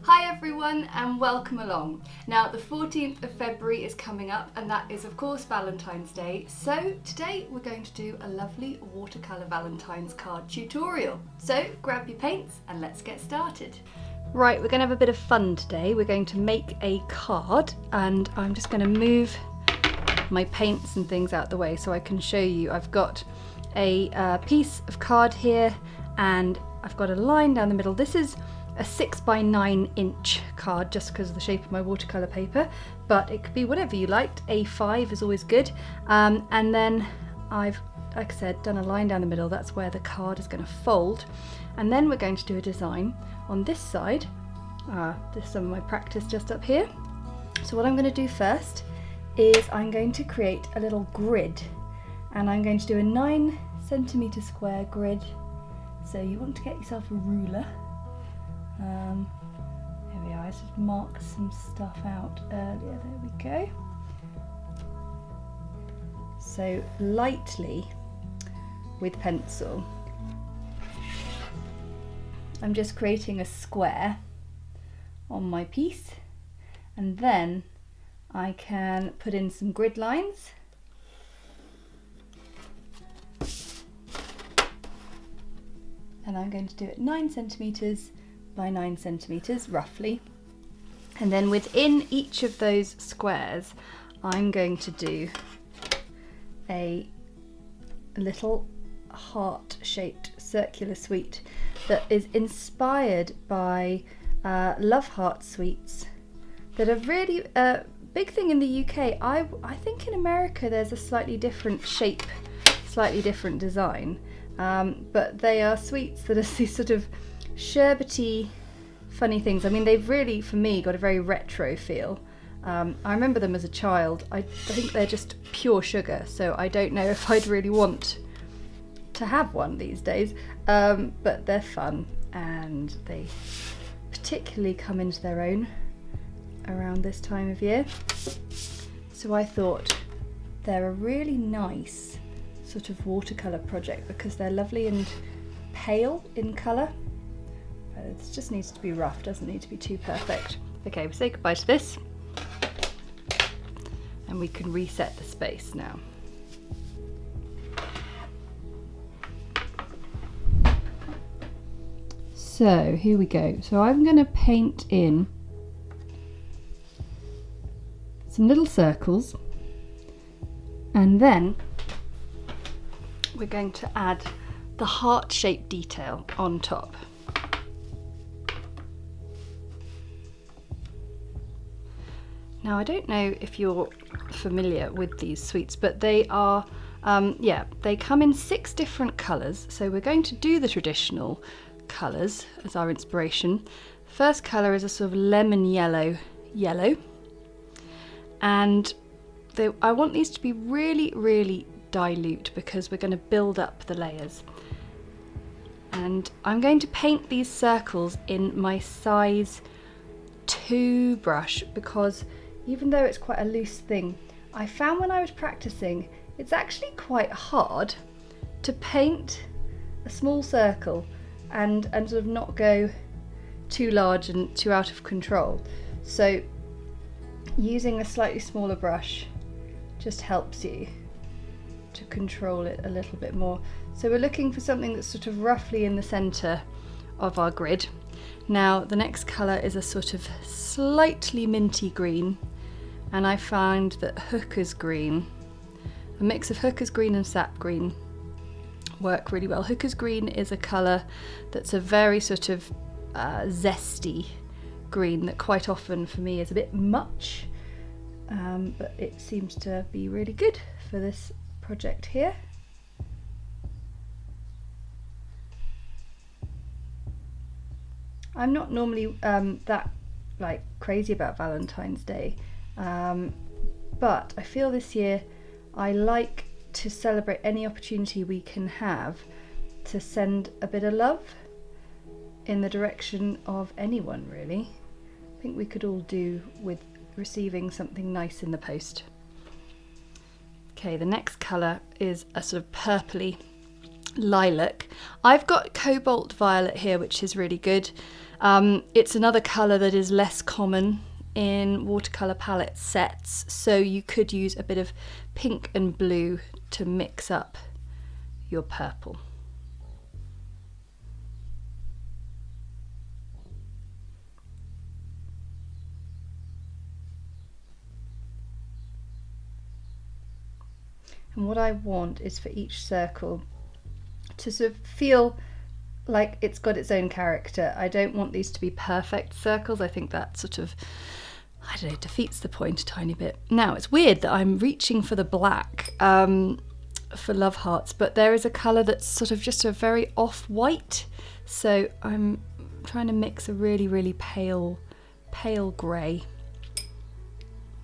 Hi everyone and welcome along. Now the 14th of February is coming up and that is of course Valentine's Day. So today we're going to do a lovely watercolour Valentine's card tutorial. So grab your paints and let's get started. Right, we're going to have a bit of fun today. We're going to make a card and I'm just going to move my paints and things out the way so I can show you. I've got a piece of card here and I've got a line down the middle. This is a 6x9 inch card just because of the shape of my watercolour paper, but it could be whatever you liked. A5 is always good. And then I've, like I said, done a line down the middle. That's where the card is going to fold. And then we're going to do a design on this side. This is some of my practice just up here. So what I'm going to do first is I'm going to create a little grid, and I'm going to do a 9cm square grid. So you want to get yourself a ruler. There we are, I just marked some stuff out earlier, there we go. So lightly with pencil, I'm just creating a square on my piece, and then I can put in some grid lines. And I'm going to do it 9cm by 9cm roughly, and then within each of those squares I'm going to do a little heart-shaped circular sweet that is inspired by love heart sweets that are really a big thing in the UK. I think in America there's a slightly different shape, slightly different design, but they are sweets that are these sort of sherbety, funny things. I mean, they've really, for me, got a very retro feel. I remember them as a child. I think they're just pure sugar, so I don't know if I'd really want to have one these days, but they're fun and they particularly come into their own around this time of year. So I thought they're a really nice sort of watercolour project because they're lovely and pale in colour. It just needs to be rough, doesn't need to be too perfect. Okay, we say goodbye to this and we can reset the space now. So here we go. So I'm going to paint in some little circles, and then we're going to add the heart-shaped detail on top. Now I don't know if you're familiar with these sweets, but they are, they come in 6 different colours. So we're going to do the traditional colours as our inspiration. The first colour is a sort of lemon yellow, and I want these to be really, really dilute because we're going to build up the layers. And I'm going to paint these circles in my size 2 brush because even though it's quite a loose thing, I found when I was practicing it's actually quite hard to paint a small circle and sort of not go too large and too out of control. So using a slightly smaller brush just helps you to control it a little bit more. So we're looking for something that's sort of roughly in the centre of our grid. Now the next colour is a sort of slightly minty green, and I found that Hooker's green, a mix of Hooker's green and sap green, work really well. Hooker's green is a colour that's a very sort of zesty green that quite often for me is a bit much, but it seems to be really good for this project here. I'm not normally that crazy about Valentine's Day, but I feel this year I like to celebrate any opportunity we can have to send a bit of love in the direction of anyone, really. I think we could all do with receiving something nice in the post. Okay, the next colour is a sort of purpley lilac. I've got Cobalt Violet here, which is really good. It's another colour that is less common in watercolour palette sets, so you could use a bit of pink and blue to mix up your purple. And what I want is for each circle to sort of feel like it's got its own character. I don't want these to be perfect circles. I think that sort of, I don't know, defeats the point a tiny bit. Now, it's weird that I'm reaching for the black for love hearts, but there is a colour that's sort of just a very off-white. So I'm trying to mix a really, really pale grey.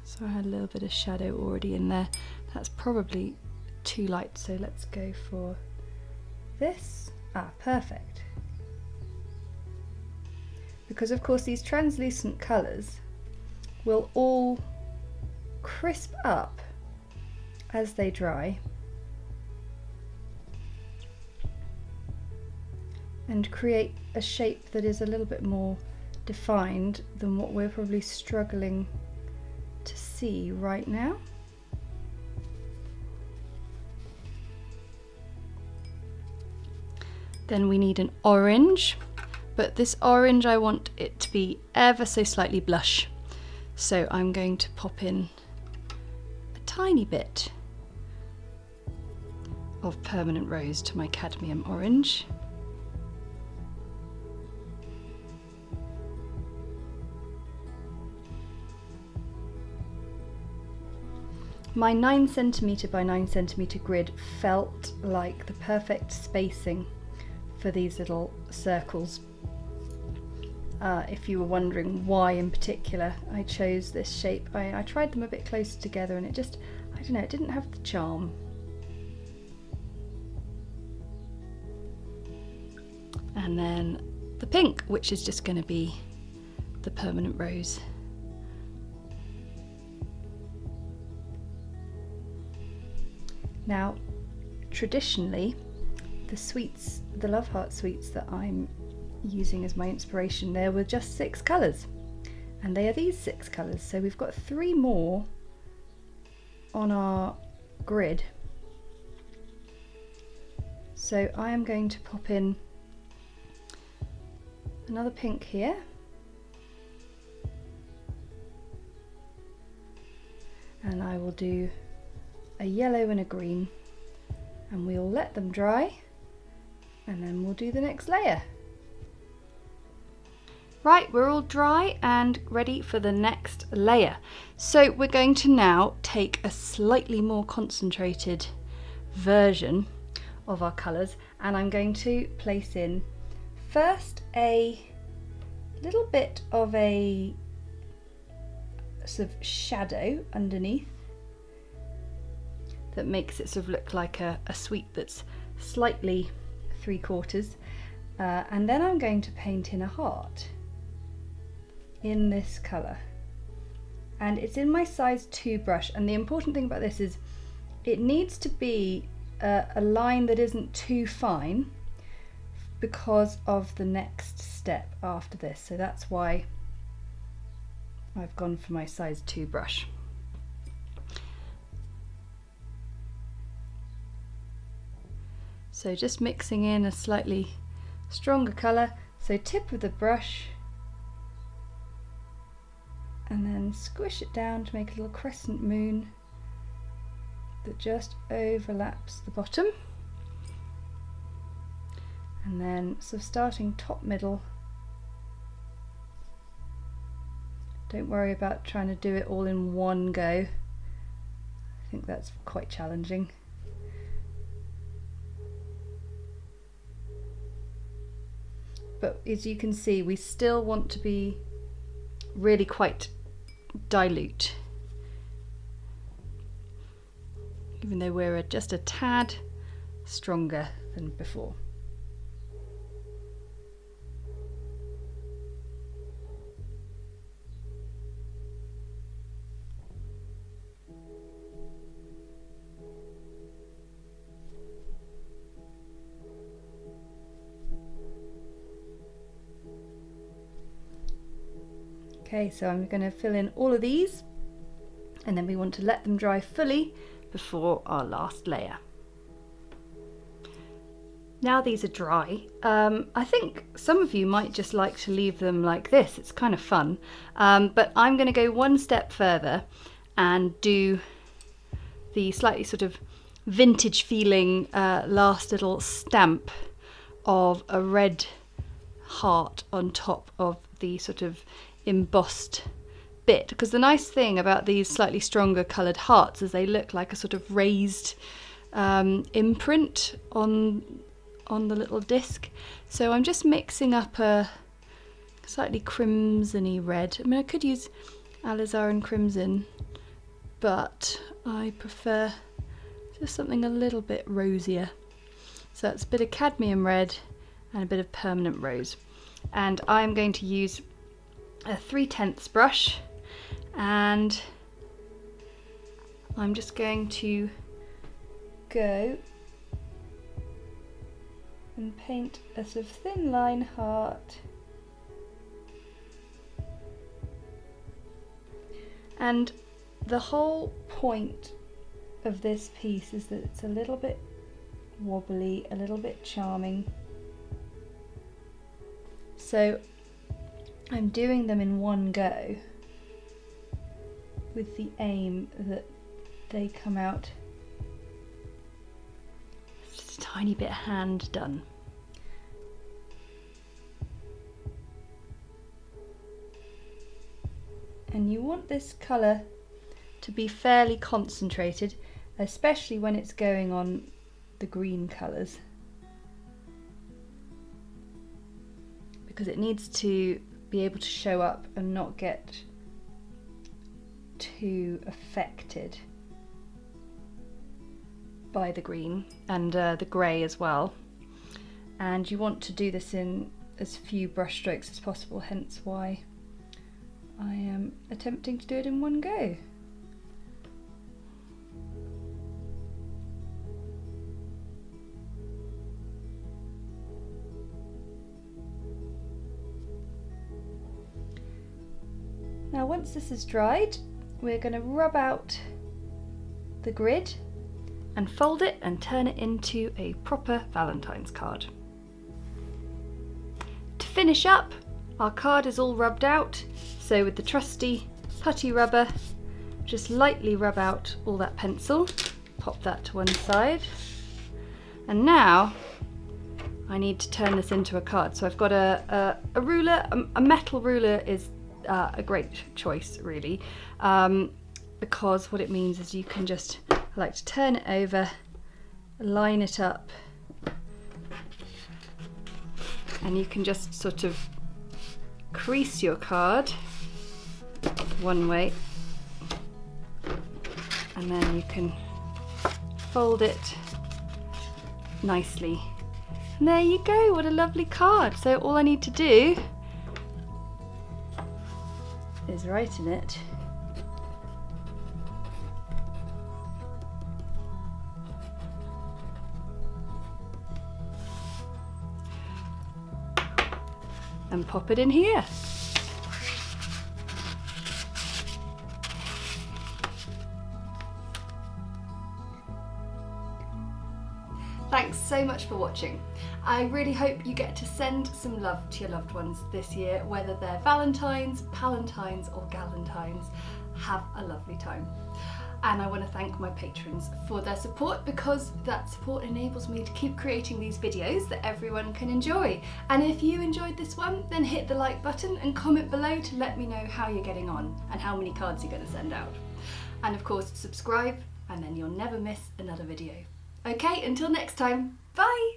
So I had a little bit of shadow already in there. That's probably too light, so let's go for this. Ah, perfect. Because of course these translucent colours will all crisp up as they dry and create a shape that is a little bit more defined than what we're probably struggling to see right now. Then we need an orange, but this orange I want it to be ever so slightly blush. So I'm going to pop in a tiny bit of permanent rose to my cadmium orange. My 9cm by 9cm grid felt like the perfect spacing for these little circles. If you were wondering why in particular I chose this shape, I tried them a bit closer together and it just, I don't know, it didn't have the charm. And then the pink, which is just going to be the permanent rose. Now, traditionally, the Love Heart sweets that I'm using as my inspiration, there were just 6 colours, and they are these 6 colours. So we've got 3 more on our grid. So I am going to pop in another pink here, and I will do a yellow and a green, and we'll let them dry. And then we'll do the next layer. Right, we're all dry and ready for the next layer. So we're going to now take a slightly more concentrated version of our colours, and I'm going to place in first a little bit of a sort of shadow underneath that makes it sort of look like a sweet that's slightly 3/4, and then I'm going to paint in a heart in this colour, and it's in my size 2 brush. And the important thing about this is it needs to be a line that isn't too fine because of the next step after this, so that's why I've gone for my size 2 brush. So just mixing in a slightly stronger colour, so tip of the brush, and then squish it down to make a little crescent moon that just overlaps the bottom. And then sort of starting top middle. Don't worry about trying to do it all in one go. I think that's quite challenging. But as you can see, we still want to be really quite dilute, even though we're just a tad stronger than before. Okay, so I'm going to fill in all of these, and then we want to let them dry fully before our last layer. Now these are dry, I think some of you might just like to leave them like this. It's kind of fun, but I'm going to go one step further and do the slightly sort of vintage feeling last little stamp of a red heart on top of the sort of embossed bit, because the nice thing about these slightly stronger coloured hearts is they look like a sort of raised imprint on the little disc. So I'm just mixing up a slightly crimson-y red. I mean, I could use Alizarin Crimson, but I prefer just something a little bit rosier. So it's a bit of Cadmium Red and a bit of Permanent Rose. And I'm going to use a 3/10 brush, and I'm just going to go and paint a sort of thin line heart. And the whole point of this piece is that it's a little bit wobbly, a little bit charming. So I'm doing them in one go with the aim that they come out just a tiny bit hand done. And you want this colour to be fairly concentrated, especially when it's going on the green colours, because it needs to be able to show up and not get too affected by the green and the grey as well. And you want to do this in as few brush strokes as possible, hence why I am attempting to do it in one go. Now once this is dried, we're going to rub out the grid and fold it and turn it into a proper Valentine's card. To finish up, our card is all rubbed out, so with the trusty putty rubber, just lightly rub out all that pencil, pop that to one side, and now I need to turn this into a card. So I've got a ruler. A metal ruler is a great choice, really, because what it means is you can just, I like to turn it over, line it up, and you can just sort of crease your card one way, and then you can fold it nicely. And there you go, what a lovely card. So all I need to do is write in it and pop it in here. Thanks so much for watching. I really hope you get to send some love to your loved ones this year, whether they're Valentines, Palentines or Galentines. Have a lovely time. And I want to thank my patrons for their support, because that support enables me to keep creating these videos that everyone can enjoy. And if you enjoyed this one, then hit the like button and comment below to let me know how you're getting on and how many cards you're going to send out. And of course, subscribe, and then you'll never miss another video. Okay, until next time, bye!